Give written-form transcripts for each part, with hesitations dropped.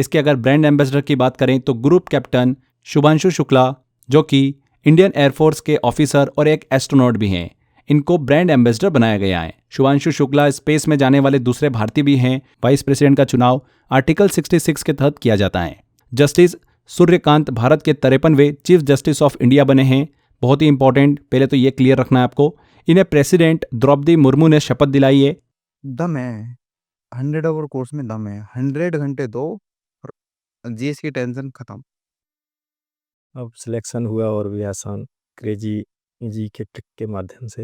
इसके अगर brand ambassador की बात करें तो ग्रुप कैप्टन शुभांशु शुक्ला, जो कि इंडियन एयरफोर्स के ऑफिसर और एक एस्ट्रोनॉट भी हैं, इनको ब्रांड एम्बेसडर बनाया गया है। शुभांशु शुक्ला स्पेस में जाने वाले दूसरे भारतीय भी हैं। वाइस प्रेसिडेंट का चुनाव आर्टिकल 66 के तहत किया जाता है। जस्टिस सूर्यकांत भारत के 53वें चीफ जस्टिस ऑफ इंडिया बने हैं। बहुत ही इंपॉर्टेंट, पहले तो ये क्लियर रखना है आपको। इन्हें प्रेसिडेंट द्रौपदी मुर्मू ने शपथ दिलाई है। दम है 100 आवर कोर्स में, दम है 100 घंटे दो और जीएस की टेंशन खत्म। अब सिलेक्शन हुआ और भी आसान, क्रेजी जी के ट्रिक के माध्यम से।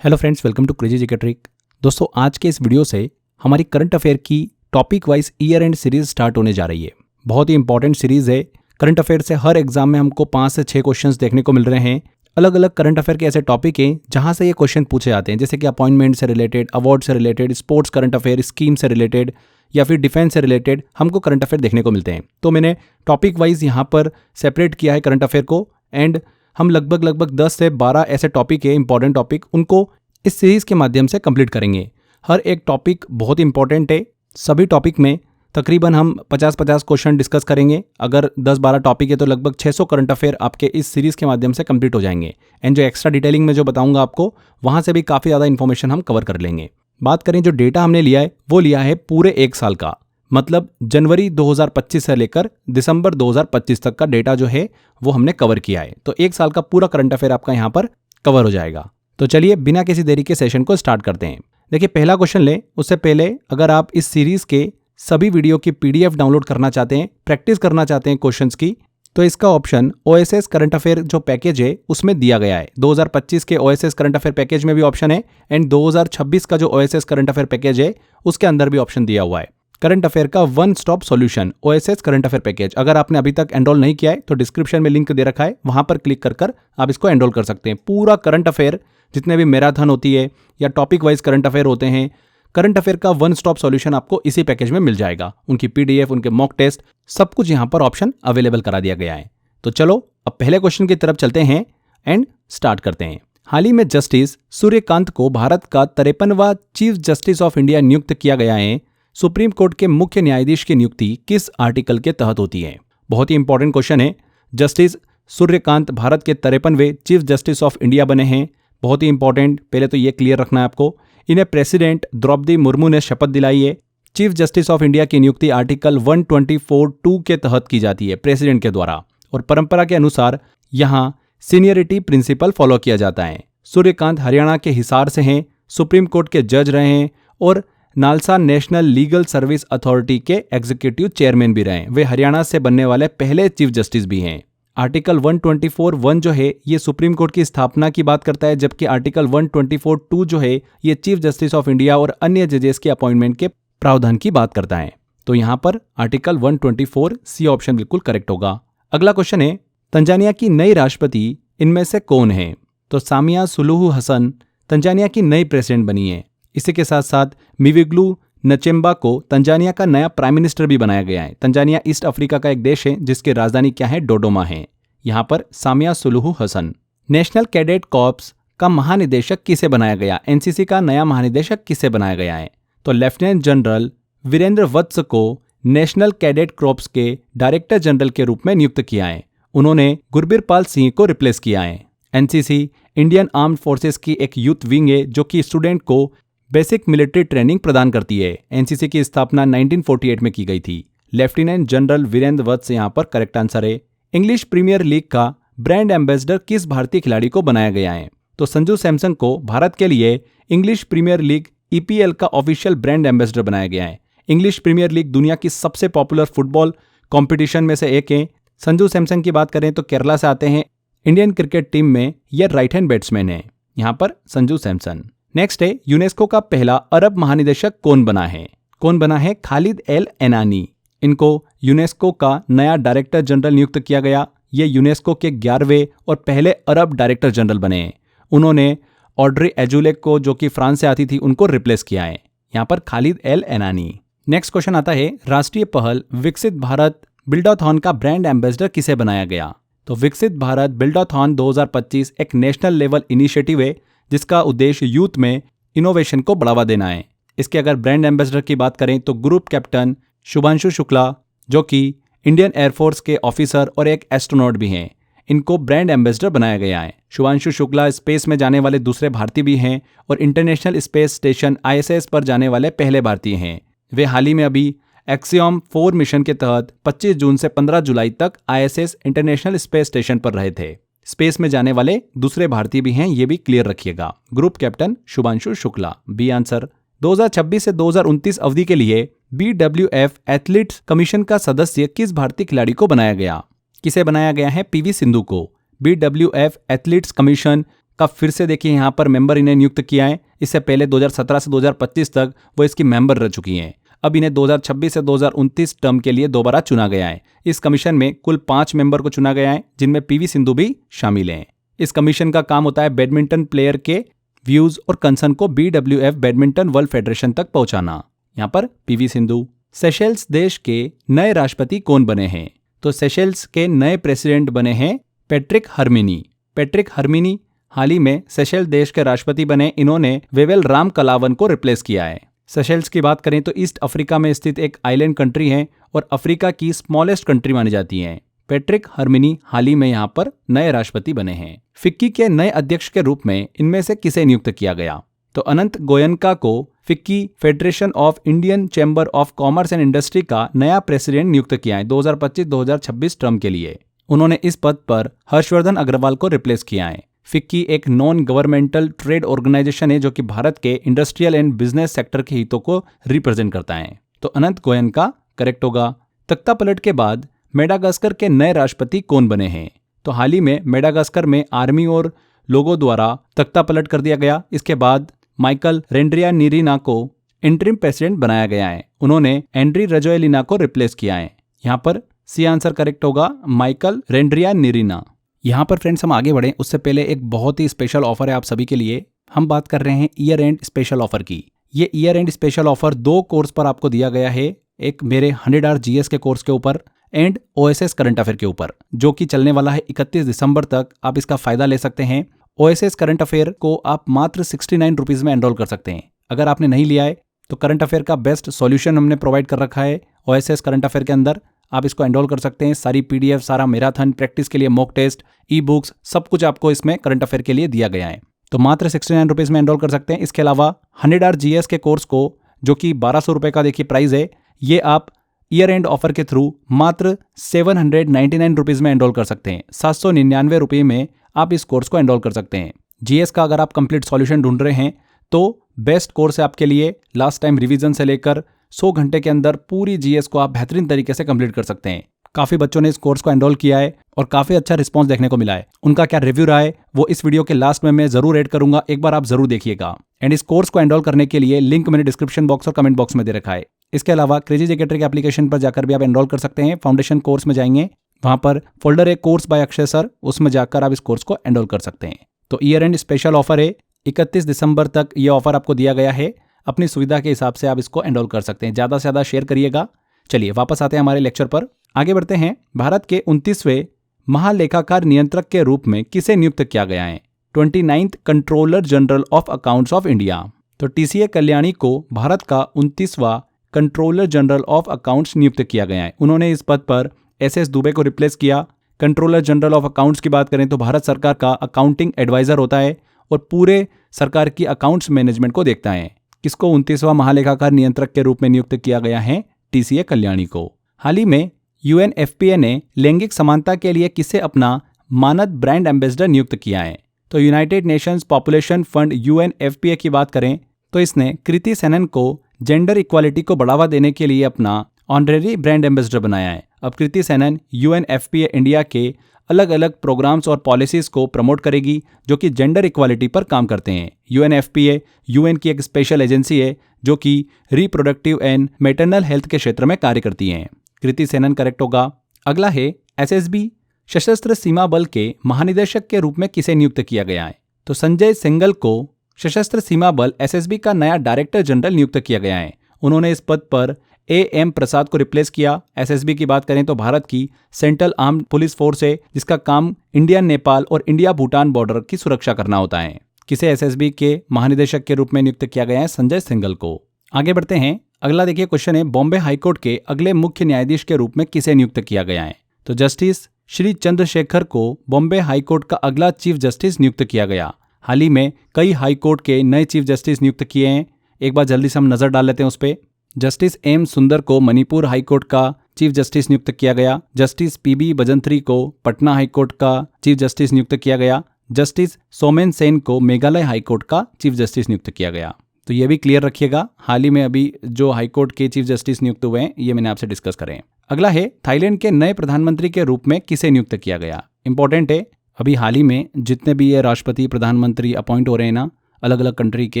Hello friends, welcome to crazy GK trick. दोस्तों, आज के इस वीडियो से हमारी करंट अफेयर की topic wise year end series start होने जा रही है। बहुत ही इंपॉर्टेंट सीरीज है। करंट अफेयर से हर एग्जाम में हमको 5 से 6 क्वेश्चंस देखने को मिल रहे हैं। अलग अलग करंट अफेयर के ऐसे टॉपिक हैं जहां से ये क्वेश्चन पूछे जाते हैं, जैसे कि अपॉइंटमेंट से रिलेटेड, अवार्ड से related, sports current affair, scheme से रिलेटेड या फिर डिफेंस से रिलेटेड हमको करंट अफेयर देखने को मिलते हैं। तो मैंने टॉपिक वाइज यहाँ पर सेपरेट किया है करंट अफेयर को, एंड हम लगभग 10 से 12 ऐसे टॉपिक है, इंपॉर्टेंट टॉपिक, उनको इस सीरीज के माध्यम से कंप्लीट करेंगे। हर एक टॉपिक बहुत इंपॉर्टेंट है। सभी टॉपिक में तकरीबन हम 50-50 क्वेश्चन डिस्कस करेंगे। अगर 10-12 टॉपिक है तो लगभग 600 करंट अफेयर आपके इस सीरीज के माध्यम से कंप्लीट हो जाएंगे। एंड जो एक्स्ट्रा डिटेलिंग में जो बताऊंगा आपको, वहां से भी काफ़ी ज़्यादा इन्फॉर्मेशन हम कवर कर लेंगे। बात करें जो डेटा हमने लिया है, वो लिया है पूरे 1 साल का, मतलब जनवरी 2025 से लेकर दिसंबर 2025 तक का डेटा जो है वो हमने कवर किया है। तो 1 साल का पूरा करंट अफेयर आपका यहाँ पर कवर हो जाएगा। तो चलिए बिना किसी देरी के सेशन को स्टार्ट करते हैं। देखिए, पहला क्वेश्चन लें उससे पहले अगर आप इस सीरीज के सभी वीडियो की पीडीएफ डाउनलोड करना चाहते हैं, प्रैक्टिस करना चाहते हैं क्वेश्चंस की, तो इसका ऑप्शन ओएसएस करंट अफेयर जो पैकेज है उसमें दिया गया है। 2025 के ओएसएस करंट अफेयर पैकेज में भी ऑप्शन है, एंड 2026 का जो ओएसएस करंट अफेयर पैकेज है उसके अंदर भी ऑप्शन दिया हुआ है। करंट अफेयर का one stop solution OSS current affair package, अगर आपने अभी तक एनरोल नहीं किया है तो डिस्क्रिप्शन में लिंक दे रखा है, वहां पर क्लिक कर आप इसको एनरोल कर सकते हैं। पूरा करंट अफेयर, जितने भी मैराथन होती है या टॉपिक वाइज करंट अफेयर होते हैं, करंट अफेयर का वन स्टॉप सॉल्यूशन आपको इसी पैकेज में मिल जाएगा। उनकी पीडीएफ, उनके मॉक टेस्ट, सब कुछ यहां पर ऑप्शन अवेलेबल करा दिया गया है। तो चलो अब पहले क्वेश्चन की तरफ चलते हैं एंड स्टार्ट करते हैं। हाल ही में जस्टिस सूर्यकांत को भारत का 53वां चीफ जस्टिस ऑफ इंडिया नियुक्त किया गया है। सुप्रीम कोर्ट के मुख्य न्यायाधीश की नियुक्ति किस आर्टिकल के तहत होती है? बहुत ही इंपॉर्टेंट क्वेश्चन है। जस्टिस सूर्यकांत भारत के 53वें चीफ जस्टिस ऑफ इंडिया बने हैं। बहुत ही इंपॉर्टेंट, पहले तो ये क्लियर रखना है आपको। इन्हें प्रेसिडेंट द्रौपदी मुर्मू ने शपथ दिलाई है। चीफ जस्टिस ऑफ इंडिया की नियुक्ति आर्टिकल 124(2) के तहत की जाती है प्रेसिडेंट के द्वारा, और परंपरा के अनुसार यहां सीनियरिटी प्रिंसिपल फॉलो किया जाता है। सूर्यकांत हरियाणा के हिसार से हैं, सुप्रीम कोर्ट के जज रहे हैं और NALSA national legal service authority के एग्जीक्यूटिव चेयरमैन भी रहे। वे हरियाणा से बनने वाले पहले चीफ जस्टिस भी हैं। आर्टिकल 124(1) जो है ये सुप्रीम कोर्ट की स्थापना की बात करता है, जबकि आर्टिकल 124(2) जो है ये चीफ जस्टिस ऑफ इंडिया और अन्य जजेस के अपॉइंटमेंट के प्रावधान की बात करता है। तो यहाँ पर आर्टिकल 124(C) ऑप्शन बिल्कुल करेक्ट होगा। अगला क्वेश्चन है, तंजानिया की नई राष्ट्रपति इनमें से कौन है? तो सामिया सुलूहू हसन तंजानिया की नई प्रेसिडेंट बनी है। इसी के साथ साथ मिविग्लू नचेम्बा को तंजानिया का नया प्राइम मिनिस्टर भी बनाया गया है। तंजानिया ईस्ट अफ्रीका का एक देश है जिसकी राजधानी क्या है? डोडोमा है। यहाँ पर Samia Suluhu Hassan. National Cadet Corps का महानिदेशक किसे बनाया गया? एनसीसी का नया महानिदेशक किसे बनाया गया है? तो लेफ्टिनेंट जनरल वीरेंद्र वत्स को नेशनल कैडेट कॉर्प्स के डायरेक्टर जनरल के रूप में नियुक्त किया है। उन्होंने गुरबीरपाल सिंह को रिप्लेस किया है। एनसीसी इंडियन आर्म्ड फोर्सेस की एक यूथ विंग है जो कि स्टूडेंट को बेसिक मिलिट्री ट्रेनिंग प्रदान करती है। एनसीसी की स्थापना 1948 में की गई थी। लेफ्टिनेंट जनरल वीरेंद्र वत्स यहाँ पर करेक्ट आंसर है। इंग्लिश प्रीमियर लीग का ब्रांड एम्बेसडर किस भारतीय खिलाड़ी को बनाया गया है? तो संजू सैमसन को भारत के लिए इंग्लिश प्रीमियर लीग ईपीएल का ऑफिशियल ब्रांड एम्बेसडर बनाया गया है। इंग्लिश प्रीमियर लीग दुनिया की सबसे पॉपुलर फुटबॉल कॉम्पिटिशन में से एक है। संजू सैमसन की बात करें तो केरला से आते हैं। इंडियन क्रिकेट टीम में यह राइट हैंड बैट्समैन है। यहाँ पर संजू सैमसन। नेक्स्ट है, यूनेस्को का पहला अरब महानिदेशक कौन बना है? कौन बना है? खालिद एल एनानी। इनको यूनेस्को का नया डायरेक्टर जनरल नियुक्त किया गया। ये यूनेस्को के 11वें और पहले अरब डायरेक्टर जनरल बने हैं। उन्होंने ऑड्री एजुले को, जो कि फ्रांस से आती थी, उनको रिप्लेस किया है। यहाँ पर खालिद एल एनानी। नेक्स्ट क्वेश्चन आता है, राष्ट्रीय पहल विकसित भारत बिल्डाथॉन का ब्रांड एम्बेसडर किसे बनाया गया? तो विकसित भारत बिल्डाथॉन 2025 एक नेशनल लेवल इनिशिएटिव है जिसका उद्देश्य यूथ में इनोवेशन को बढ़ावा देना है। इसके अगर ब्रांड एम्बेसडर की बात करें तो ग्रुप कैप्टन शुभांशु शुक्ला, जो कि इंडियन एयरफोर्स के ऑफिसर और एक एस्ट्रोनॉट भी हैं, इनको ब्रांड एम्बेसडर बनाया गया है। शुभांशु शुक्ला स्पेस में जाने वाले दूसरे भारतीय भी हैं और इंटरनेशनल स्पेस स्टेशन ISS पर जाने वाले पहले भारतीय हैं। वे हाल ही में अभी एक्सियम 4 मिशन के तहत 25 जून से 15 जुलाई तक ISS इंटरनेशनल स्पेस स्टेशन पर रहे थे। स्पेस में जाने वाले दूसरे भारतीय भी हैं, ये भी क्लियर रखिएगा। Group captain Shubhanshu Shukla. B answer. 2026 से 2029 अवधि के लिए BWF एथलीट्स कमीशन का सदस्य किस भारतीय खिलाड़ी को बनाया गया? किसे बनाया गया है? PV सिंधु को। BWF एथलीट्स कमीशन का फिर से देखिए यहाँ पर मेंबर इन्हें नियुक्त किया है। इससे पहले 2017 से 2025 तक वो इसकी मेंबर रह चुकी हैं। अब इन्हें 2026 से 2029 टर्म के लिए दोबारा चुना गया है। इस कमीशन में कुल 5 मेंबर को चुना गया है, जिनमें PV सिंधु भी शामिल हैं। इस कमीशन का काम होता है बैडमिंटन प्लेयर के व्यूज और कंसर्न को BWF बैडमिंटन वर्ल्ड फेडरेशन तक पहुंचाना। यहाँ पर PV सिंधु। सेशेल्स देश के नए राष्ट्रपति कौन बने हैं? तो सेशेल्स के नए प्रेसिडेंट बने हैं पैट्रिक हर्मिनी। पैट्रिक हर्मिनी हाल ही में सेशेल्स देश के राष्ट्रपति बने। इन्होंने वेवेल राम कलावन को रिप्लेस किया है। सेशेल्स की बात करें तो ईस्ट अफ्रीका में स्थित एक आइलैंड कंट्री है और अफ्रीका की स्मॉलेस्ट कंट्री मानी जाती है। पैट्रिक हर्मिनी हाल ही में यहाँ पर नए राष्ट्रपति बने हैं। फिक्की के नए अध्यक्ष के रूप में इनमें से किसे नियुक्त किया गया? तो अनंत गोयनका को FICCI federation of Indian chamber of commerce and industry का नया प्रेसिडेंट नियुक्त किया है 2025-2026 टर्म के लिए। उन्होंने इस पद पर हर्षवर्धन अग्रवाल को रिप्लेस किया है। फिक्की एक नॉन गवर्नमेंटल ट्रेड ऑर्गेनाइजेशन है जो कि भारत के इंडस्ट्रियल एंड बिजनेस सेक्टर के हितों को रिप्रेजेंट करता है। तो अनंत गोयनका करेक्ट होगा। तख्ता पलट के बाद मेडागास्कर के नए राष्ट्रपति कौन बने हैं? तो हाल ही में मेडागास्कर में आर्मी और लोगों द्वारा तख्ता पलट कर दिया गया। इसके बाद माइकल रेंड्रियानिरीना को इंटरिम प्रेसिडेंट बनाया गया है। उन्होंने एंड्री रजोएलिना को रिप्लेस किया है। यहाँ पर सी आंसर करेक्ट होगा, माइकल रेंड्रियानिरीना। यहाँ पर फ्रेंड्स हम आगे बढ़ें उससे पहले एक बहुत ही स्पेशल ऑफर है आप सभी के लिए। हम बात कर रहे हैं ईयर एंड स्पेशल ऑफर की। ये year and special offer 2 course पर आपको दिया गया है। एक मेरे 100 आवर GS के कोर्स के ऊपर एंड OSS करंट अफेयर के ऊपर, जो कि चलने वाला है 31 दिसंबर तक। आप इसका फायदा ले सकते हैं। OSS करंट अफेयर को आप मात्र 69 रुपीज में एनरोल कर सकते हैं। अगर आपने नहीं लिया है तो करंट अफेयर का बेस्ट सॉल्यूशन हमने प्रोवाइड कर रखा है OSS करंट अफेयर के अंदर। आप इसको एनरोल कर सकते हैं। सारी PDF, सारा मैराथन, प्रैक्टिस के लिए मॉक टेस्ट, ई-बुक्स, सब कुछ आपको इसमें करंट अफेयर के लिए दिया गया है। तो मात्र 69 रुपीज में एनरोल कर सकते हैं। इसके अलावा 100 आवर GS के कोर्स को, जो कि 1200 रुपये का देखिए प्राइस है, ये आप ईयर एंड ऑफर के थ्रू मात्र 799 रुपीज में एनरोल कर सकते हैं। 799 रुपये में आप इस कोर्स को एनरोल कर सकते हैं। GS का अगर आप कंप्लीट सॉल्यूशन ढूंढ रहे हैं तो बेस्ट कोर्स है आपके लिए। लास्ट टाइम रिवीजन से लेकर 100 घंटे के अंदर पूरी GS को आप बेहतरीन तरीके से कंप्लीट कर सकते हैं। काफी बच्चों ने इस कोर्स को एनरोल किया है और काफी अच्छा रिस्पांस देखने को मिला है। उनका क्या रिव्यू रहा है वो इस वीडियो के लास्ट में मैं जरूर ऐड करूंगा, एक बार आप जरूर देखिएगा। एंड इस कोर्स को एनरोल करने के लिए लिंक मैंने डिस्क्रिप्शन बॉक्स और कमेंट बॉक्स में दे रखा है। इसके अलावा क्रेजी जी के ट्रिक एप्लीकेशन पर जाकर भी आप एनरोल कर सकते हैं। फाउंडेशन कोर्स में जाएंगे, वहां पर फोल्डर है कोर्स बाय अक्षय सर, उसमें जाकर आप इस कोर्स को एनरोल कर सकते हैं। तो ईयर एंड स्पेशल ऑफर है, 31 दिसंबर तक ये ऑफर आपको दिया गया है। अपनी सुविधा के हिसाब से आप इसको एनरोल कर सकते हैं। ज़्यादा से ज़्यादा शेयर करिएगा। चलिए वापस आते हैं हमारे लेक्चर पर, आगे बढ़ते हैं। भारत के 29वें महालेखाकार नियंत्रक के रूप में किसे नियुक्त किया गया है? 29th controller general of accounts of India. तो TCA कल्याणी को भारत का 29वां कंट्रोलर जनरल ऑफ अकाउंट्स नियुक्त किया गया है। उन्होंने इस पद पर SS दुबे को रिप्लेस किया। कंट्रोलर जनरल ऑफ अकाउंट्स की बात करें तो भारत सरकार का अकाउंटिंग एडवाइजर होता है और पूरे सरकार की अकाउंट्स मैनेजमेंट को देखता है। किसको 29वां महालेखाकार नियंत्रक के रूप में नियुक्त किया गया है? TCA कल्याणी को। हाल ही में UNFPA ने लैंगिक समानता के लिए किसे अपना मानद ब्रांड एम्बेसडर नियुक्त किया है? तो United Nations population fund UNFPA की बात करें तो इसने कृति सेनन को जेंडर इक्वालिटी को बढ़ावा देने के लिए अपना ऑनरेरी ब्रांड एम्बेसडर बनाया है। अब कृति सेनन UNFPA इंडिया के अलग अलग प्रोग्राम्स और पॉलिसीज को प्रमोट करेगी जो कि जेंडर इक्वालिटी पर काम करते हैं। UNFPA UN की एक स्पेशल एजेंसी है जो कि रिप्रोडक्टिव एंड मैटरनल हेल्थ के क्षेत्र में कार्य करती हैं। कृति सेनन करेक्ट होगा। अगला है SSB सशस्त्र सीमा बल के महानिदेशक के रूप में किसे नियुक्त किया गया है? तो संजय सिंघल को सशस्त्र सीमा बल SSB का नया डायरेक्टर जनरल नियुक्त किया गया है। उन्होंने इस पद पर AM प्रसाद को रिप्लेस किया। SSB की बात करें तो भारत की सेंट्रल आर्म्ड पुलिस फोर्स है जिसका काम इंडिया नेपाल और इंडिया भूटान बॉर्डर की सुरक्षा करना होता है। किसे एसएसबी के महानिदेशक के रूप में नियुक्त किया गया है? संजय सिंघल को। आगे बढ़ते हैं, अगला देखिए क्वेश्चन है, बॉम्बे हाईकोर्ट के अगले मुख्य न्यायाधीश के रूप में किसे नियुक्त किया गया है? तो जस्टिस श्री चंद्रशेखर को बॉम्बे हाईकोर्ट का अगला चीफ जस्टिस नियुक्त किया गया। हाल ही में कई हाईकोर्ट के नए चीफ जस्टिस नियुक्त किए हैं, एक बार जल्दी से हम नजर डाल लेते हैं उस पर। जस्टिस एम सुंदर को मणिपुर हाईकोर्ट का चीफ जस्टिस नियुक्त किया गया। जस्टिस पीबी बजंत्री को पटना हाईकोर्ट का चीफ जस्टिस नियुक्त किया गया। जस्टिस सोमेन सेन को मेघालय हाईकोर्ट का चीफ जस्टिस नियुक्त किया गया। तो ये भी क्लियर रखिएगा, हाल ही में अभी जो हाईकोर्ट के चीफ जस्टिस नियुक्त हुए हैं ये मैंने आपसे डिस्कस करें। अगला है, थाईलैंड के नए प्रधानमंत्री के रूप में किसे नियुक्त किया गया? इंपॉर्टेंट है, अभी हाल ही में जितने भी ये राष्ट्रपति प्रधानमंत्री अपॉइंट हो रहे हैं ना अलग अलग कंट्री के,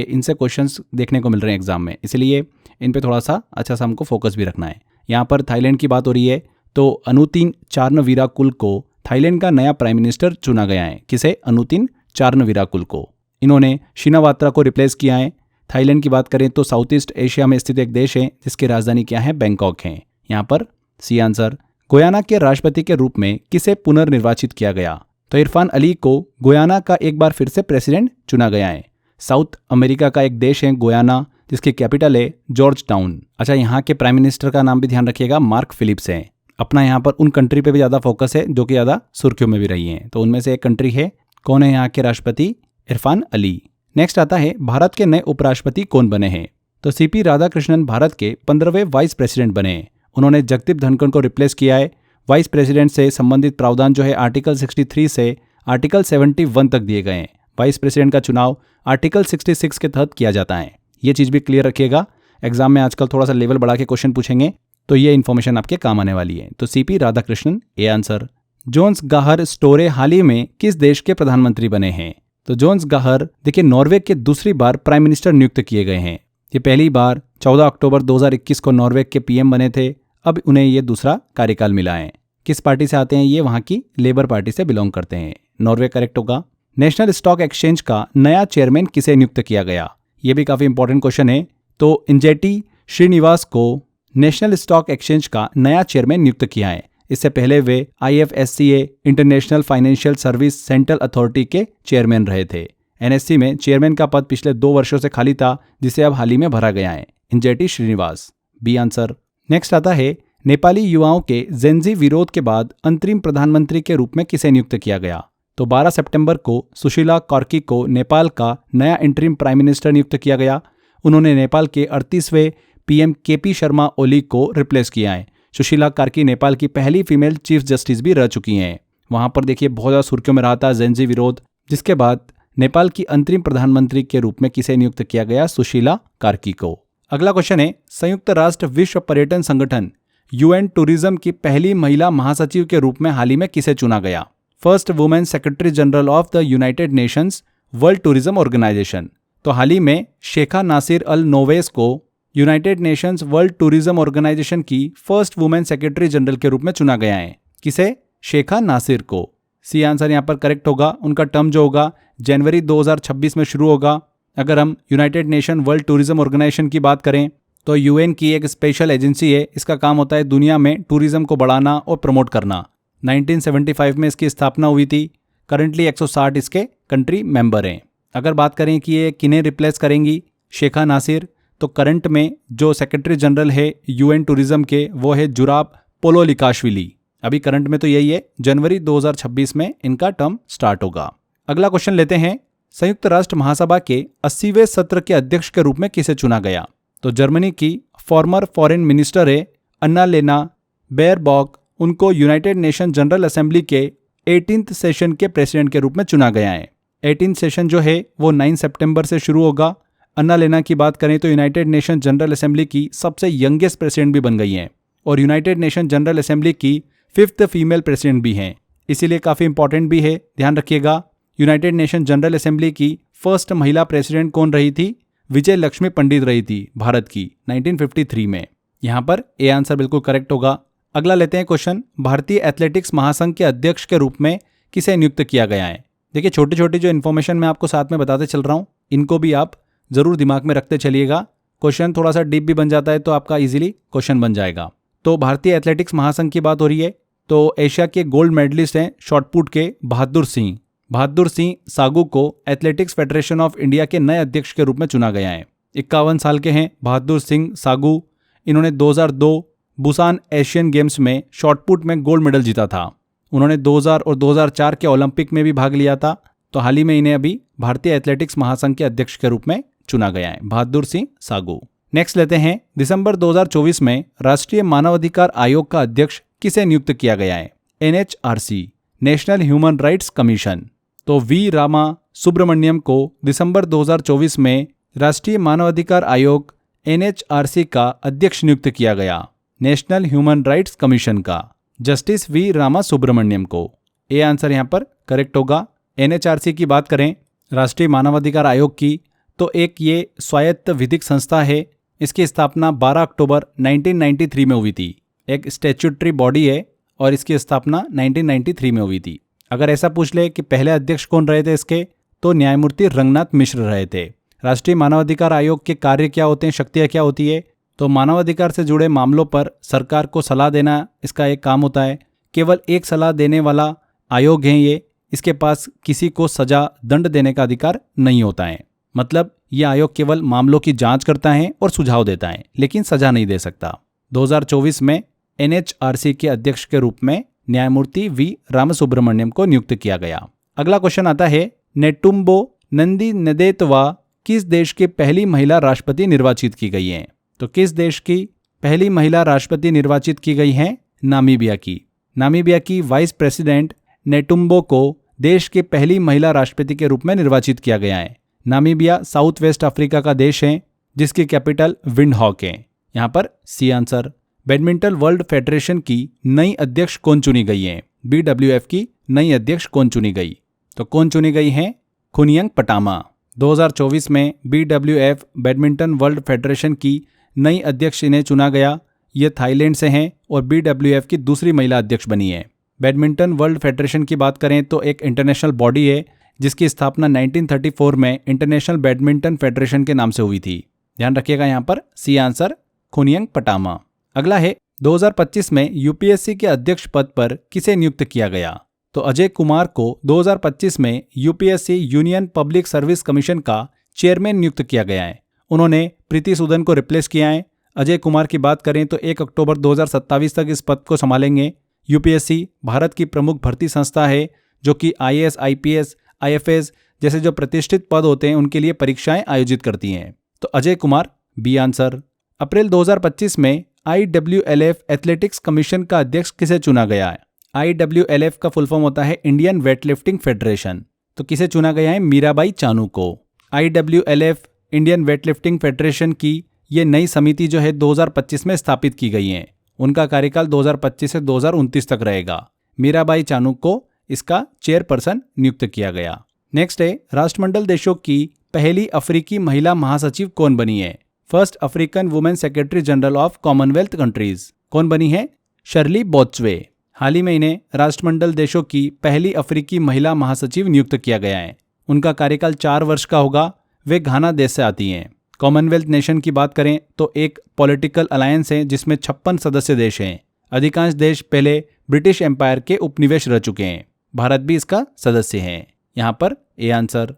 इनसे क्वेश्चंस देखने को मिल रहे हैं एग्जाम में, इसलिए इन पे थोड़ा सा अच्छा सा हमको फोकस भी रखना है। यहाँ पर थाईलैंड की बात हो रही है तो अनुतिन चारनवीराकुल को थाईलैंड का नया प्राइम मिनिस्टर चुना गया है। किसे? अनुतिन चारनवीराकुल को। इन्होंने शिनावात्रा को रिप्लेस किया है। थाईलैंड की बात करें तो साउथ ईस्ट एशिया में स्थित एक देश है जिसकी राजधानी क्या है? बैंकॉक है। यहाँ पर सी आंसर। गुयाना के राष्ट्रपति के रूप में किसे पुनर्निर्वाचित किया गया? तो इरफान अली को गुयाना का एक बार फिर से प्रेसिडेंट चुना गया है। साउथ अमेरिका का एक देश है गुयाना, जिसकी कैपिटल है जॉर्ज टाउन। अच्छा, यहाँ के प्राइम मिनिस्टर का नाम भी ध्यान रखिएगा, मार्क फिलिप्स है। अपना यहाँ पर उन कंट्री पे भी ज़्यादा फोकस है जो कि ज़्यादा सुर्खियों में भी रही हैं, तो उनमें से एक कंट्री है। कौन है यहाँ के राष्ट्रपति? इरफान अली। नेक्स्ट आता है, भारत के नए उपराष्ट्रपति कौन बने हैं? तो सीपी राधाकृष्णन भारत के 15वें वाइस प्रेसिडेंट बने हैं। उन्होंने जगदीप धनखड़ को रिप्लेस किया है। वाइस प्रेसिडेंट से संबंधित प्रावधान जो है आर्टिकल 63 से आर्टिकल 71 तक दिए गए हैं। वाइस प्रेसिडेंट का चुनाव आर्टिकल 66 के तहत किया जाता है। ये चीज़ भी क्लियर रखिएगा, एग्जाम में आजकल थोड़ा सा लेवल बढ़ा के क्वेश्चन पूछेंगे तो ये इन्फॉर्मेशन आपके काम आने वाली है। तो CP Radhakrishnan a answer. Jonas Gahr Støre हाल ही में किस देश के प्रधानमंत्री बने हैं? तो जोन्स गाहर देखिए नॉर्वे के दूसरी बार प्राइम मिनिस्टर नियुक्त किए गए हैं। ये पहली बार 14 अक्टूबर 2021 को नॉर्वे के पीएम बने थे, अब उन्हें ये दूसरा कार्यकाल मिला है। किस पार्टी से आते हैं ये? वहाँ की लेबर पार्टी से बिलोंग करते हैं। नॉर्वे करेक्ट होगा। नेशनल स्टॉक एक्सचेंज का नया चेयरमैन किसे नियुक्त किया गया? ये भी काफ़ी इंपॉर्टेंट क्वेश्चन है। तो इंजेटी श्रीनिवास को नेशनल स्टॉक एक्सचेंज का नया चेयरमैन नियुक्त किया है। इससे पहले वे IFSCA international financial service central authority के चेयरमैन रहे थे। NSC में चेयरमैन का पद पिछले 2 वर्षों से खाली था, जिसे अब हाल ही में भरा गया है। Injeti Srinivas B answer. Next आता है, नेपाली युवाओं के जेनजी विरोध के बाद अंतरिम प्रधानमंत्री के रूप में किसे नियुक्त किया गया? तो 12 सितंबर को सुशीला कार्की को नेपाल का नया इंटरिम प्राइम मिनिस्टर नियुक्त किया गया। उन्होंने नेपाल के 38वें PM KP शर्मा ओली को रिप्लेस किया है। सुशीला कार्की नेपाल की पहली फीमेल चीफ जस्टिस भी रह चुकी हैं। वहां पर देखिए बहुत ज़्यादा सुर्खियों में रहा था जेनजी विरोध, जिसके बाद नेपाल की अंतरिम प्रधानमंत्री के रूप में किसे नियुक्त किया गया? सुशीला कार्की को। अगला क्वेश्चन है, संयुक्त राष्ट्र विश्व पर्यटन संगठन UN टूरिज्म की पहली महिला महासचिव के रूप में हाल ही में किसे चुना गया? First women secretary general of the United Nations World Tourism Organization. तो हाल ही में शेखा नासिर अल नोवेस को United Nations World Tourism Organization की फर्स्ट वुमेन सेक्रेटरी जनरल के रूप में चुना गया है। किसे? शेखा नासिर को। सी आंसर यहाँ पर करेक्ट होगा। उनका टर्म जो होगा जनवरी 2026 में शुरू होगा। अगर हम United Nation World Tourism Organization की बात करें तो UN की एक स्पेशल एजेंसी है। इसका काम होता है दुनिया में टूरिज्म को बढ़ाना और प्रमोट करना। 1975 में इसकी स्थापना हुई थी। करंटली 160 इसके कंट्री मेंबर हैं। अगर बात करें कि ये किन्हें रिप्लेस करेंगी शेखा नासिर, तो करंट में जो सेक्रेटरी जनरल है UN टूरिज्म के वो है जुराब पोलोलिकाशविली। अभी करंट में तो यही है, जनवरी 2026 में इनका टर्म स्टार्ट होगा। अगला क्वेश्चन लेते हैं, संयुक्त राष्ट्र महासभा के 80वें सत्र के अध्यक्ष के रूप में किसे चुना गया? तो जर्मनी की फॉर्मर फॉरेन मिनिस्टर है अन्नालेना बेयरबॉक। उनको यूनाइटेड नेशन जनरल असेंबली के 18th सेशन के प्रेसिडेंट के रूप में चुना गया है। 18th सेशन जो है वो 9 सितंबर से शुरू होगा। अन्नालेना की बात करें तो यूनाइटेड नेशन जनरल असेंबली की सबसे यंगेस्ट प्रेसिडेंट भी बन गई हैं और यूनाइटेड नेशन जनरल असेंबली की 5th फीमेल प्रेसिडेंट भी हैं। इसीलिए काफ़ी इंपॉर्टेंट भी है, ध्यान रखिएगा। यूनाइटेड नेशन जनरल असेंबली की फर्स्ट महिला प्रेसिडेंट कौन रही थी? विजय लक्ष्मी पंडित रही थी भारत की 1953 में। यहाँ पर ए आंसर बिल्कुल करेक्ट होगा। अगला लेते हैं क्वेश्चन, भारतीय एथलेटिक्स महासंघ के अध्यक्ष के रूप में किसे नियुक्त किया गया है? देखिए छोटी छोटी जो इन्फॉर्मेशन मैं आपको साथ में बताते चल रहा हूँ, इनको भी आप जरूर दिमाग में रखते चलिएगा। क्वेश्चन थोड़ा सा डीप भी बन जाता है तो आपका इजीली क्वेश्चन बन जाएगा। तो भारतीय एथलेटिक्स महासंघ की बात हो रही है तो एशिया के गोल्ड मेडलिस्ट हैं शॉटपुट के बहादुर सिंह। बहादुर सिंह सागू को एथलेटिक्स फेडरेशन ऑफ इंडिया के नए अध्यक्ष के रूप में चुना गया है। 51 साल के हैं बहादुर सिंह सागू। इन्होंने 2002 बुसान एशियन गेम्स में शॉटपुट में गोल्ड मेडल जीता था। उन्होंने 2000 और 2004 के ओलंपिक में भी भाग लिया था। तो हाल ही में इन्हें अभी भारतीय एथलेटिक्स महासंघ के अध्यक्ष के रूप में चुना गया है, बहादुर सिंह सागू। नेक्स्ट लेते हैं, दिसंबर 2024 में राष्ट्रीय मानवाधिकार आयोग का अध्यक्ष किसे नियुक्त किया गया है? NHRC, national human rights commission. तो वी रामा सुब्रमण्यम को दिसंबर 2024 में राष्ट्रीय मानवाधिकार आयोग NHRC का अध्यक्ष नियुक्त किया गया, नेशनल ह्यूमन राइट्स कमीशन का, जस्टिस वी रामा सुब्रमण्यम को। ए आंसर यहाँ पर करेक्ट होगा। NHRC की बात करें, राष्ट्रीय मानवाधिकार आयोग की, तो एक ये स्वायत्त विधिक संस्था है। इसकी स्थापना 12 अक्टूबर 1993 में हुई थी। एक स्टैट्यूटरी बॉडी है और इसकी स्थापना 1993 में हुई थी। अगर ऐसा पूछ ले कि पहले अध्यक्ष कौन रहे थे इसके, तो न्यायमूर्ति रंगनाथ मिश्र रहे थे। राष्ट्रीय मानवाधिकार आयोग के कार्य क्या होते हैं, शक्तियाँ क्या होती है? तो मानवाधिकार से जुड़े मामलों पर सरकार को सलाह देना इसका एक काम होता है। केवल एक सलाह देने वाला आयोग है ये। इसके पास किसी को सजा दंड देने का अधिकार नहीं होता है। मतलब यह आयोग केवल मामलों की जांच करता है और सुझाव देता है, लेकिन सजा नहीं दे सकता। 2024 में NHRC के अध्यक्ष के रूप में न्यायमूर्ति वी रामसुब्रमण्यम को नियुक्त किया गया। अगला क्वेश्चन आता है, नेटुम्बो नंदी नदेतवा किस देश की पहली महिला राष्ट्रपति निर्वाचित की गई हैं? तो किस देश की पहली महिला राष्ट्रपति निर्वाचित की गई हैं? नामीबिया की। नामीबिया की वाइस प्रेसिडेंट नेटुम्बो को देश की पहली महिला राष्ट्रपति के रूप में निर्वाचित किया गया है। नामीबिया साउथ वेस्ट अफ्रीका का देश है जिसकी कैपिटल विंडहॉक है। यहाँ पर C answer. Badminton World Federation की नई अध्यक्ष कौन चुनी गई है? BWF की नई अध्यक्ष कौन चुनी गई? तो कौन चुनी गई है? खुनियंग पटामा। 2024 में BWF बैडमिंटन वर्ल्ड फेडरेशन की नई अध्यक्ष इन्हें चुना गया। ये थाईलैंड से हैं और BWF की दूसरी महिला अध्यक्ष बनी है। बैडमिंटन वर्ल्ड फेडरेशन की बात करें तो एक इंटरनेशनल बॉडी है जिसकी स्थापना 1934 में इंटरनेशनल बैडमिंटन फेडरेशन के नाम से हुई थी। ध्यान रखिएगा यहाँ पर सी आंसर, खुनियंग पटामा। अगला है, 2025 में UPSC के अध्यक्ष पद पर किसे नियुक्त किया गया? तो अजय कुमार को 2025 में UPSC union public service commission का चेयरमैन नियुक्त किया गया है। उन्होंने प्रीति सूदन को रिप्लेस किया है। अजय कुमार की बात करें तो 1 अक्टूबर 2027 तक इस पद को संभालेंगे। UPSC भारत की प्रमुख भर्ती संस्था है जो कि IAS, IPS, IFS जैसे जो प्रतिष्ठित पद होते हैं उनके लिए परीक्षाएं आयोजित करती हैं। तो अजय कुमार बी आंसर। अप्रैल 2025 में IWLF एथलेटिक्स कमीशन का अध्यक्ष किसे चुना गया है? IWLF का फुल फॉर्म होता है इंडियन वेटलिफ्टिंग फेडरेशन। तो किसे चुना गया है? मीराबाई चानू को। IWLF इंडियन वेटलिफ्टिंग फेडरेशन की ये नई समिति जो है 2025 में स्थापित की गई है। उनका कार्यकाल 2025 से 2029 तक रहेगा। मीराबाई चानू को इसका चेयरपर्सन नियुक्त किया गया। नेक्स्ट है, राष्ट्रमंडल देशों की पहली अफ्रीकी महिला महासचिव कौन बनी है? First African women secretary general of Commonwealth countries कौन बनी है? शर्ली बोत्सवे। हाल ही में इन्हें राष्ट्रमंडल देशों की पहली अफ्रीकी महिला महासचिव नियुक्त किया गया है। उनका कार्यकाल 4 वर्ष का होगा। वे घाना देश से आती हैं। कॉमनवेल्थ नेशन की बात करें तो एक पॉलिटिकल अलायंस है जिसमें 56 सदस्य देश हैं। अधिकांश देश पहले ब्रिटिश एम्पायर के उपनिवेश रह चुके हैं। भारत भी इसका सदस्य है। यहाँ पर ए आंसर।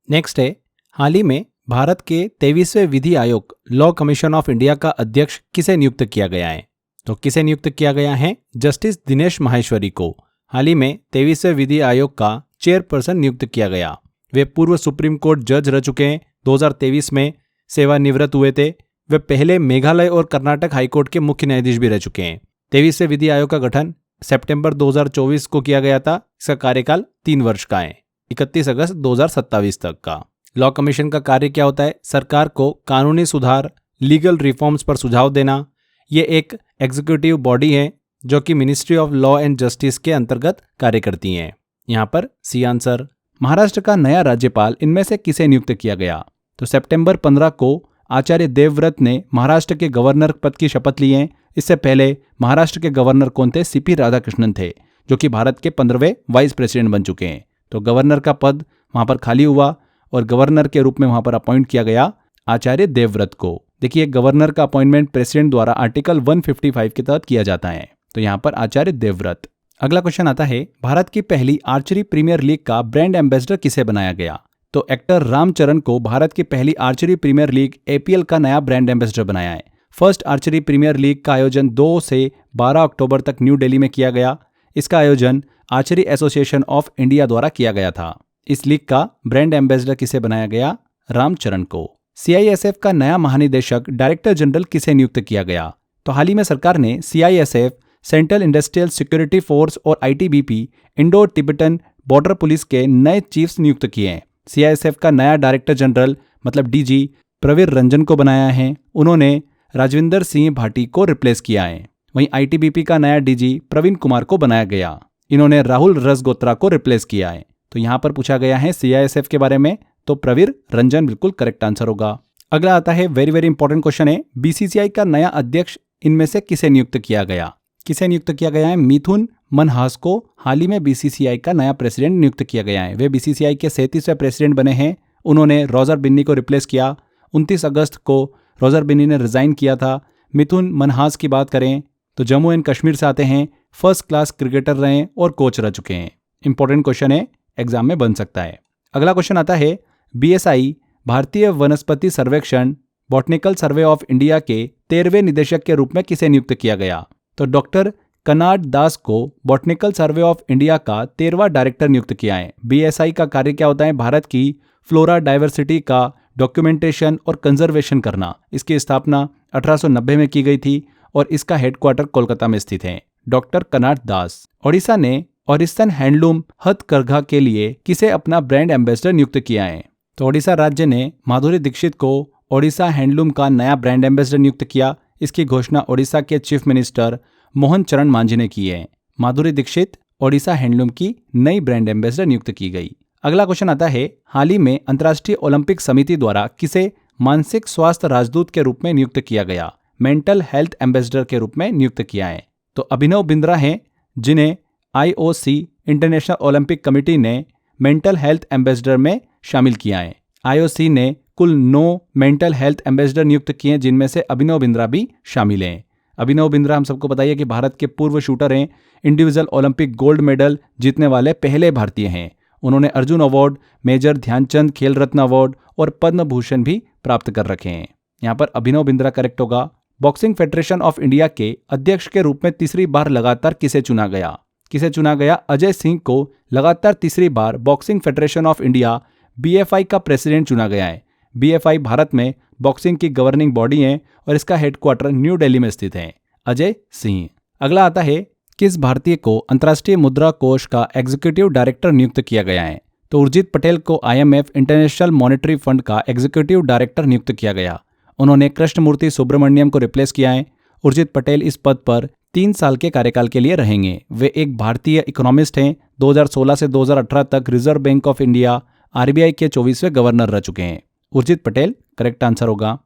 नेक्स्ट है, हाल ही में भारत के 23वें विधि आयोग लॉ कमीशन ऑफ इंडिया का अध्यक्ष किसे नियुक्त किया गया है? तो किसे नियुक्त किया गया है? जस्टिस दिनेश माहेश्वरी को हाल ही में 23वें विधि आयोग का चेयरपर्सन नियुक्त किया गया। वे पूर्व सुप्रीम कोर्ट जज रह चुके हैं। 2023 में सेवानिवृत्त हुए थे। वे पहले मेघालय और कर्नाटक हाईकोर्ट के मुख्य न्यायाधीश भी रह चुके हैं। 23वें विधि आयोग का गठन सितंबर 2024 को किया गया था। इसका कार्यकाल 3 वर्ष का है, 31 अगस्त 2027 तक का। लॉ कमीशन का कार्य क्या होता है? सरकार को कानूनी सुधार, लीगल रिफॉर्म्स पर सुझाव देना। ये एक एग्जीक्यूटिव बॉडी है जो कि ministry of law and justice के अंतर्गत कार्य करती हैं। यहाँ पर सी आंसर। महाराष्ट्र का नया राज्यपाल इनमें से किसे नियुक्त किया गया? तो सितंबर 15 को आचार्य देवव्रत ने महाराष्ट्र के गवर्नर पद की शपथ ली है। इससे पहले महाराष्ट्र के गवर्नर कौन थे? CP राधाकृष्णन थे, जो कि भारत के 15वें वाइस प्रेसिडेंट बन चुके हैं। तो गवर्नर का पद वहां पर खाली हुआ और गवर्नर के रूप में वहां पर अपॉइंट किया गया आचार्य देवव्रत को। देखिए, गवर्नर का अपॉइंटमेंट प्रेसिडेंट द्वारा आर्टिकल 155 के तहत किया जाता है। तो यहाँ पर आचार्य देवव्रत। अगला क्वेश्चन आता है, भारत की पहली आर्चरी प्रीमियर लीग का ब्रांड एम्बेसडर किसे बनाया गया? तो एक्टर रामचरण को भारत की पहली आर्चरी प्रीमियर लीग APL का नया ब्रांड एम्बेसडर बनाया है। फर्स्ट आर्चरी प्रीमियर लीग का आयोजन 2 से 12 अक्टूबर तक न्यू दिल्ली में किया गया। इसका आयोजन आर्चरी एसोसिएशन ऑफ इंडिया द्वारा किया गया था। इस लीग का ब्रांड एम्बेसडर किसे बनाया गया? रामचरण को। CISF का नया महानिदेशक डायरेक्टर जनरल किसे नियुक्त किया गया? तो हाल ही में सरकार ने CISF, central industrial security force और ITBP, Indo Tibetan border police के नए चीफ्स नियुक्त किए हैं। CISF का नया डायरेक्टर जनरल मतलब DG प्रवीर रंजन को बनाया है। उन्होंने राजविंदर सिंह भाटी को रिप्लेस किया है। वहीं ITBP का नया DG प्रवीण कुमार को बनाया गया। इन्होंने राहुल रसगोत्रा को रिप्लेस किया है। तो यहाँ पर पूछा गया है CISF के बारे में, तो प्रवीर रंजन बिल्कुल करेक्ट आंसर होगा। अगला आता है वेरी वेरी इंपॉर्टेंट क्वेश्चन है, BCCI का नया अध्यक्ष इनमें से किसे नियुक्त किया गया? किसे नियुक्त किया गया है? मिथुन मनहास को हाल ही में BCCI का नया प्रेसिडेंट नियुक्त किया गया है। वे BCCI के 37वें प्रेसिडेंट बने हैं। उन्होंने रोजर बिन्नी को रिप्लेस किया। 29 अगस्त को रोजर बिन्नी ने रिजाइन किया था। मिथुन मनहास की बात करें तो जम्मू एंड कश्मीर से आते हैं, फर्स्ट क्लास क्रिकेटर रहे हैं और कोच रह चुके हैं। इंपॉर्टेंट क्वेश्चन है, एग्जाम में बन सकता है। अगला क्वेश्चन आता है, BSI भारतीय वनस्पति सर्वेक्षण बॉटनिकल सर्वे ऑफ इंडिया के 13वें निदेशक के रूप में किसे नियुक्त किया गया? तो डॉक्टर कनाड दास को बॉटनिकल सर्वे ऑफ इंडिया का 13वां डायरेक्टर नियुक्त किया है। BSI का कार्य क्या होता है? भारत की फ्लोरा डाइवर्सिटी का डॉक्यूमेंटेशन और कंजर्वेशन करना। इसकी स्थापना 1890 में की गई थी और इसका हेडक्वार्टर कोलकाता में स्थित है। डॉक्टर कनाड दास। ओडिशा ने ओरिसन हैंडलूम हथकरघा के लिए किसे अपना ब्रांड एम्बेसडर नियुक्त किया है? तो ओडिशा राज्य ने माधुरी दीक्षित को ओडिशा हैंडलूम का नया ब्रांड एम्बेसडर नियुक्त किया। इसकी घोषणा ओडिशा के चीफ मिनिस्टर मोहन चरण मांझी ने की है। माधुरी दीक्षित ओडिशा हैंडलूम की नई ब्रांड एम्बेसडर नियुक्त की गई। अगला क्वेश्चन आता है, हाल ही में अंतर्राष्ट्रीय ओलंपिक समिति द्वारा किसे मानसिक स्वास्थ्य राजदूत के रूप में नियुक्त किया गया? मेंटल हेल्थ एम्बेसडर के रूप में नियुक्त किया है। तो अभिनव बिंद्रा हैं, जिन्हें IOC इंटरनेशनल ओलंपिक कमेटी ने मेंटल हेल्थ एम्बेसडर में शामिल किया है। IOC ने कुल 9 मेंटल हेल्थ एम्बेसडर नियुक्त किए हैं, जिनमें से अभिनव बिंद्रा भी शामिल हैं। अभिनव बिंद्रा हम सबको पता है कि भारत के पूर्व शूटर हैं, इंडिविजुअल ओलंपिक गोल्ड मेडल जीतने वाले पहले भारतीय हैं। उन्होंने अर्जुन अवार्ड, मेजर ध्यानचंद खेल रत्न अवार्ड और पद्म भूषण भी प्राप्त कर रखे हैं। यहाँ पर अभिनव बिंद्रा करेक्ट होगा। बॉक्सिंग फेडरेशन ऑफ इंडिया के अध्यक्ष के रूप में तीसरी बार लगातार किसे चुना गया? किसे चुना गया? अजय सिंह को लगातार तीसरी बार boxing federation of India BFI का प्रेसिडेंट चुना गया है। BFI भारत में बॉक्सिंग की गवर्निंग बॉडी है और इसका हेडक्वार्टर न्यू दिल्ली में स्थित है। अजय सिंह। अगला आता है, किस भारतीय को अंतर्राष्ट्रीय मुद्रा कोष का एग्जीक्यूटिव डायरेक्टर नियुक्त किया गया है? तो उर्जित पटेल को IMF इंटरनेशनल मॉनेटरी फंड का एग्जीक्यूटिव डायरेक्टर नियुक्त किया गया। उन्होंने कृष्णमूर्ति सुब्रमण्यम को रिप्लेस किया है। उर्जित पटेल इस पद पर 3 साल के कार्यकाल के लिए रहेंगे। वे एक भारतीय इकोनॉमिस्ट हैं। 2016 से 2018 तक reserve bank of India RBI के 24वें गवर्नर रह चुके हैं। उर्जित पटेल करेक्ट आंसर होगा।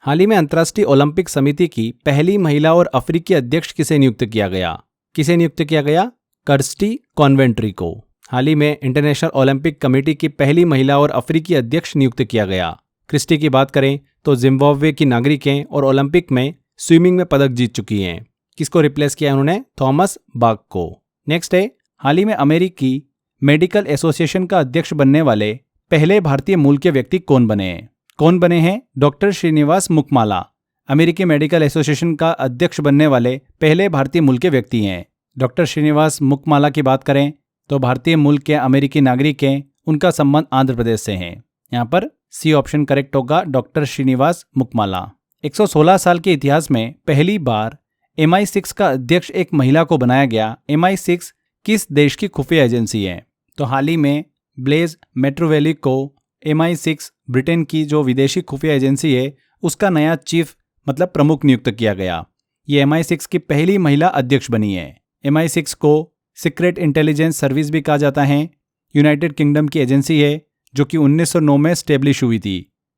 हाल ही में अंतर्राष्ट्रीय ओलंपिक समिति की पहली महिला और अफ्रीकी अध्यक्ष किसे नियुक्त किया गया? किसे नियुक्त किया गया? कर्स्टी कॉन्वेंट्री को। हाल ही में इंटरनेशनल ओलंपिक कमेटी की पहली महिला और अफ्रीकी अध्यक्ष नियुक्त किया गया। क्रिस्टी की बात करें तो जिम्बाब्वे की नागरिक हैं और ओलंपिक में स्विमिंग में पदक जीत चुकी हैं। किसको रिप्लेस किया उन्होंने? थॉमस बाक को। नेक्स्ट है, हाल ही में अमेरिकी मेडिकल एसोसिएशन का अध्यक्ष बनने वाले पहले भारतीय मूल के व्यक्ति कौन बने हैं? कौन बने हैं? डॉक्टर श्रीनिवास मुखमाला अमेरिकी मेडिकल एसोसिएशन का अध्यक्ष बनने वाले पहले भारतीय मूल के व्यक्ति हैं। डॉक्टर श्रीनिवास मुखमाला की बात करें तो भारतीय मूल के अमेरिकी नागरिक हैं। उनका संबंध आंध्र प्रदेश से है। यहाँ पर C ऑप्शन करेक्ट होगा, डॉक्टर श्रीनिवास मुखमाला। 116 साल के इतिहास में पहली बार MI6 का अध्यक्ष एक महिला को बनाया गया। MI6 किस देश की खुफिया एजेंसी है? तो हाल ही में ब्लेज मेट्रोवेली को MI6 ब्रिटेन की जो विदेशी खुफिया एजेंसी है उसका नया चीफ मतलब प्रमुख नियुक्त किया गया। ये MI6 की पहली महिला अध्यक्ष बनी है। MI6 को सीक्रेट इंटेलिजेंस सर्विस भी कहा जाता है। यूनाइटेड किंगडम की एजेंसी है जो कि 1909 में स्टेब्लिश हुई थी।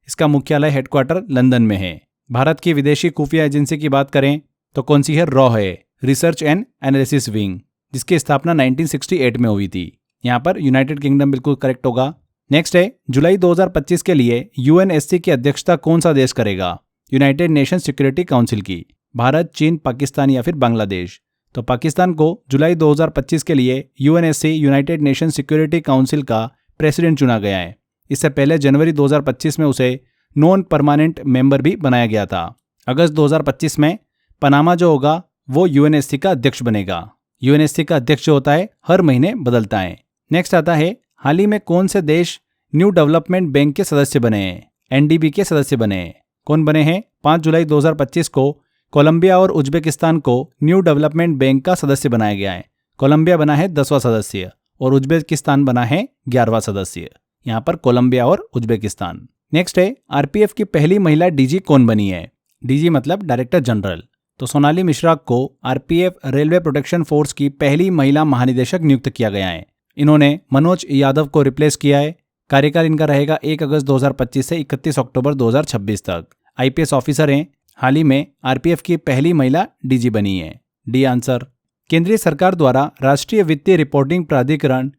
इसका मुख्यालय हेडक्वार्टर लंदन में है। भारत की विदेशी खुफिया एजेंसी की बात करें तो कौन सी है? रॉ है, रिसर्च एंड एनालिसिस विंग, जिसकी स्थापना 1968 में हुई थी। यहाँ पर यूनाइटेड किंगडम बिल्कुल करेक्ट होगा। नेक्स्ट है, जुलाई 2025 के लिए UNSC की अध्यक्षता कौन सा देश करेगा? यूनाइटेड नेशन सिक्योरिटी काउंसिल की। भारत, चीन, पाकिस्तान या फिर बांग्लादेश? तो पाकिस्तान को जुलाई 2025 के लिए UNSC United nation security council का प्रेसिडेंट चुना गया है। इससे पहले जनवरी 2025 में उसे नॉन परमानेंट मेंबर भी बनाया गया था। अगस्त 2025 में पनामा जो होगा वो यूएनएससी का अध्यक्ष बनेगा। यूएनएससी का अध्यक्ष जो होता है हर महीने बदलता है। नेक्स्ट आता है, हाल ही में कौन से देश न्यू डेवलपमेंट बैंक के सदस्य बने हैं, एनडीबी के सदस्य बने हैं। कौन बने हैं? 5 जुलाई 2025 को कोलंबिया और उज्बेकिस्तान को न्यू डेवलपमेंट बैंक का सदस्य बनाया गया है। कोलंबिया बना है 10वां सदस्य और उज्बेकिस्तान बना है 11वां सदस्य। यहाँ पर कोलंबिया और उज्बेकिस्तान। नेक्स्ट है, आरपीएफ की पहली महिला डीजी कौन बनी है? डीजी मतलब डायरेक्टर जनरल। तो सोनाली मिश्रा को आरपीएफ रेलवे प्रोटेक्शन फोर्स की पहली महिला महानिदेशक नियुक्त किया गया है। इन्होंने मनोज यादव को रिप्लेस किया है। कार्यकाल इनका रहेगा 1 अगस्त 2025 से 31 अक्टूबर 2026 तक। आईपीएस ऑफिसर हैं। हाल ही में आरपीएफ की पहली महिला डीजी बनी है। D answer. केंद्रीय सरकार द्वारा राष्ट्रीय वित्तीय रिपोर्टिंग प्राधिकरण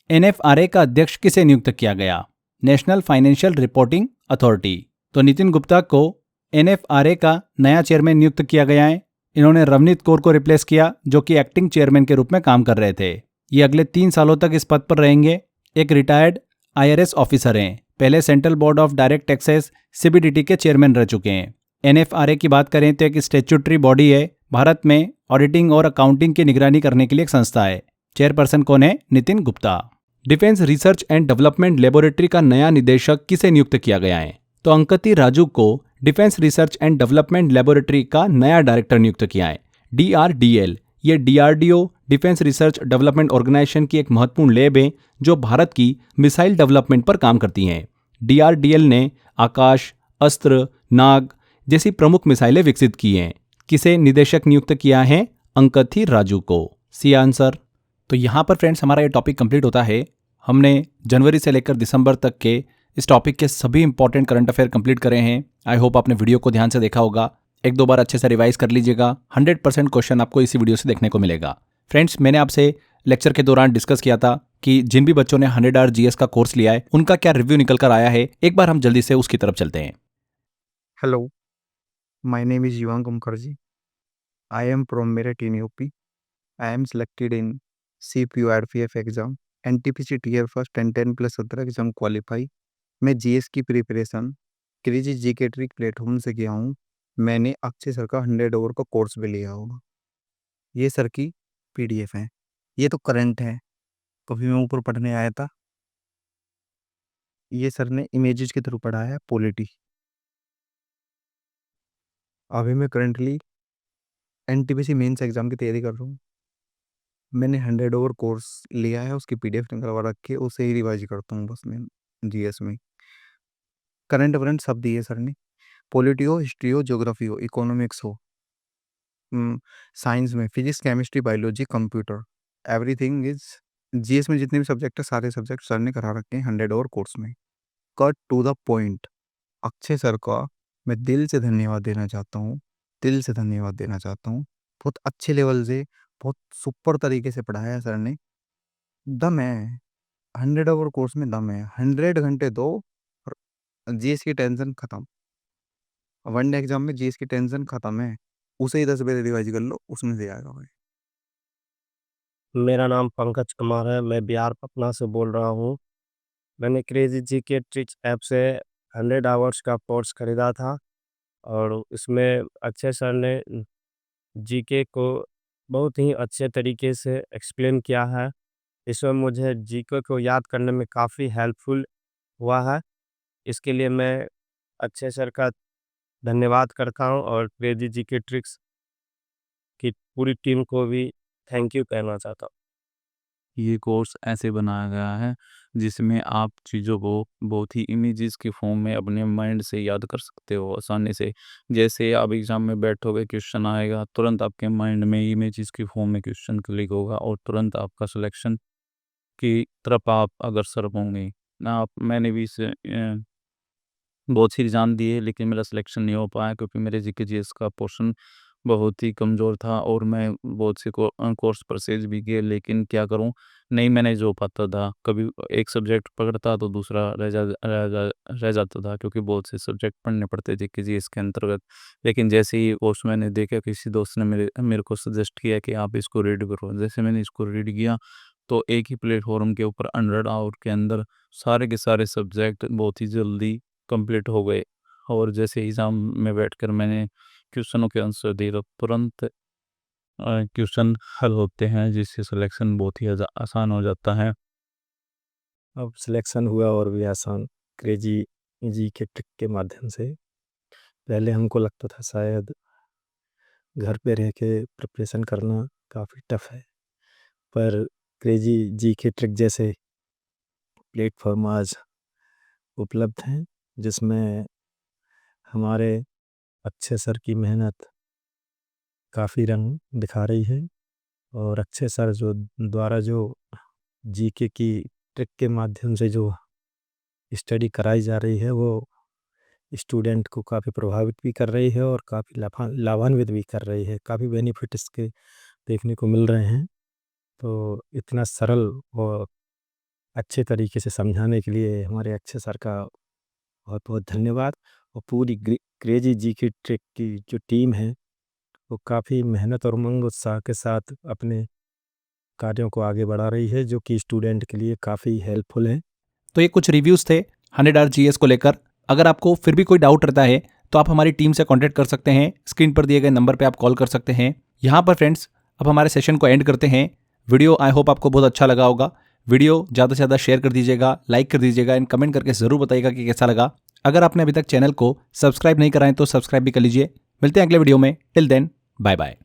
एनएफआरए का अध्यक्ष किसे नियुक्त किया गया? National financial reporting authority. तो नितिन गुप्ता को एनएफआरए का नया चेयरमैन नियुक्त किया गया है। इन्होंने रवनीत कौर को रिप्लेस किया जो कि एक्टिंग चेयरमैन के रूप में काम कर रहे थे। ये अगले 3 सालों तक इस पद पर रहेंगे। एक रिटायर्ड आईआरएस ऑफिसर हैं। पहले central board of direct taxes CBDT के चेयरमैन रह चुके हैं। एनएफआरए की बात करें तो एक स्टैट्यूटरी बॉडी है। भारत में ऑडिटिंग और अकाउंटिंग की निगरानी करने के लिए एक संस्था है। चेयरपर्सन कौन है? Nitin Gupta. Defence Research and Development Laboratory का नया निदेशक किसे नियुक्त किया गया है? तो अंकति राजू को Defence Research and Development Laboratory का नया डायरेक्टर नियुक्त किया है। डीआरडीएल, ये DRDO Defence Research Development Organisation की एक महत्वपूर्ण लैब है जो भारत की मिसाइल डेवलपमेंट पर काम करती हैं। डीआरडीएल ने आकाश, अस्त्र, नाग जैसी प्रमुख मिसाइलें विकसित की हैं। किसे निदेशक नियुक्त किया है? अंकथी राजू को। C answer. तो यहाँ पर फ्रेंड्स हमारा ये टॉपिक कंप्लीट होता है। हमने जनवरी से लेकर दिसंबर तक के इस टॉपिक के सभी इंपॉर्टेंट करंट अफेयर कंप्लीट करे हैं। आई होप आपने वीडियो को ध्यान से देखा होगा। 1-2 बार अच्छे से रिवाइज कर लीजिएगा। 100% क्वेश्चन आपको इसी वीडियो से देखने को मिलेगा। फ्रेंड्स, मैंने आपसे लेक्चर के दौरान डिस्कस किया था कि जिन भी बच्चों ने 100 आवर जीएस का कोर्स लिया है उनका क्या रिव्यू निकल कर आया है। एक बार हम जल्दी से उसकी तरफ चलते हैं। Hello, my name is Yuvan Mukherjee. I am from Meerut in UP. I am selected in CPU RPF exam, NTPC Tier First and 10+17 exam qualify. मैं जीएस की preparation crazy GK trick platform से किया हूँ। मैंने Akshay sir का 100 our का course भी लिया होगा। ये सर की पीडीएफ है। ये तो करंट है, कभी मैं ऊपर पढ़ने आया था। ये सर ने इमेजेस के थ्रू पढ़ाया है पॉलिटी। अभी मैं करंटली एनटीपीसी मेंस एग्जाम की तैयारी कर रहा हूँ। मैंने 100 आवर कोर्स लिया है, उसकी पीडीएफ निकलवा रखी है, उसे ही रिवाइज करता हूँ बस मैं जीएस में। करंट वरेंट सब दिए सर ने। पॉलिटी हो, हिस्ट्री हो, ज्योग्राफी हो, इकोनॉमिक्स हो, साइंस में physics, chemistry, biology, computer, everything is GS में जितने भी सब्जेक्ट है सारे सब्जेक्ट सर ने करा रखे हैं 100 आवर कोर्स में। Cut to the point. Akshay sir का मैं दिल से धन्यवाद देना चाहता हूँ, दिल से धन्यवाद देना चाहता हूँ। बहुत अच्छे लेवल से, बहुत सुपर तरीके से पढ़ाया है सर ने। दम है 100 आवर कोर्स में, दम है। 100 घंटे दो और जीएस की टेंशन खत्म। वनडे एग्जाम में जीएस की टेंशन खत्म है। उसे ही 10 बार रिवाइज कर लो, उसमें से आएगा भाई। मेरा नाम पंकज कुमार है। मैं बिहार पटना से बोल रहा हूँ। मैंने क्रेजी जीके ट्रिक्स ऐप से 100 आवर्स का कोर्स खरीदा था और इसमें अक्षय सर ने जीके को बहुत ही अच्छे तरीके से एक्सप्लेन किया है। इसमें मुझे जीके को याद करने में काफ़ी हेल्पफुल हुआ है। इसके लिए मैं अक्षय सर का धन्यवाद करता हूँ और क्रेजी जीके ट्रिक्स की पूरी टीम को भी थैंक यू कहना चाहता हूँ। ये कोर्स ऐसे बनाया गया है जिसमें आप चीज़ों को बहुत ही इमेजेस के फॉर्म में अपने माइंड से याद कर सकते हो आसानी से। जैसे आप एग्ज़ाम में बैठोगे, क्वेश्चन आएगा, तुरंत आपके माइंड में इमेजेस के फॉर्म में क्वेश्चन क्लिक होगा और तुरंत आपका सिलेक्शन की तरफ आप अग्रसर होंगे। मैंने भी इसे बहुत सी एग्ज़ाम दिए लेकिन मेरा सिलेक्शन नहीं हो पाया क्योंकि मेरे जीके जीएस का पोर्शन बहुत ही कमज़ोर था और मैं बहुत से कोर्स परचेज़ भी किए, लेकिन क्या करूँ, नहीं मैनेज हो पाता था। कभी एक सब्जेक्ट पकड़ता तो दूसरा रह जाता था, क्योंकि बहुत से सब्जेक्ट पढ़ने पड़ते थे किसी इसके अंतर्गत। लेकिन जैसे ही कोर्स मैंने देखा, किसी दोस्त ने मेरे को सजेस्ट किया कि आप इसको रीड करो। जैसे मैंने इसको रीड किया, तो एक ही प्लेटफ़ॉर्म के ऊपर 100 आवर के अंदर सारे के सारे सब्जेक्ट बहुत ही जल्दी कंप्लीट हो गए। और जैसे एग्ज़ाम में बैठकर मैंने क्वेश्चनों के आंसर दिए, तो तुरंत क्वेश्चन हल होते हैं, जिससे सिलेक्शन बहुत ही आसान हो जाता है। अब सिलेक्शन हुआ और भी आसान क्रेजी जी के ट्रिक के माध्यम से। पहले हमको लगता था शायद घर पे रह के प्रिपरेशन करना काफ़ी टफ है, पर क्रेजी जी के ट्रिक जैसे प्लेटफॉर्म आज उपलब्ध हैं, जिसमें हमारे अच्छे सर की मेहनत काफ़ी रंग दिखा रही है। और अच्छे सर द्वारा जो जीके की ट्रिक के माध्यम से जो स्टडी कराई जा रही है, वो स्टूडेंट को काफ़ी प्रभावित भी कर रही है और काफ़ी लाभान्वित भी कर रही है। काफ़ी बेनिफिट इसके देखने को मिल रहे हैं। तो इतना सरल और अच्छे तरीके से समझाने के लिए हमारे अच्छे सर का बहुत बहुत धन्यवाद। और पूरी क्रेजी जी की ट्रिक की जो टीम है, वो काफ़ी मेहनत और उमंग उत्साह के साथ अपने कार्यों को आगे बढ़ा रही है, जो कि स्टूडेंट के लिए काफ़ी हेल्पफुल है। तो ये कुछ रिव्यूज़ थे 100 आवर जीएस को लेकर। अगर आपको फिर भी कोई डाउट रहता है तो आप हमारी टीम से कांटेक्ट कर सकते हैं। स्क्रीन पर दिए गए नंबर पे आप कॉल कर सकते हैं। यहाँ पर फ्रेंड्स अब हमारे सेशन को एंड करते हैं। वीडियो आई होप आपको बहुत अच्छा लगा होगा। वीडियो ज़्यादा से ज़्यादा शेयर कर दीजिएगा, लाइक कर दीजिएगा एंड कमेंट करके ज़रूर बताइएगा कि कैसा लगा। अगर आपने अभी तक चैनल को सब्सक्राइब नहीं कराएं तो सब्सक्राइब भी कर लीजिए। मिलते हैं अगले वीडियो में। Till then bye bye.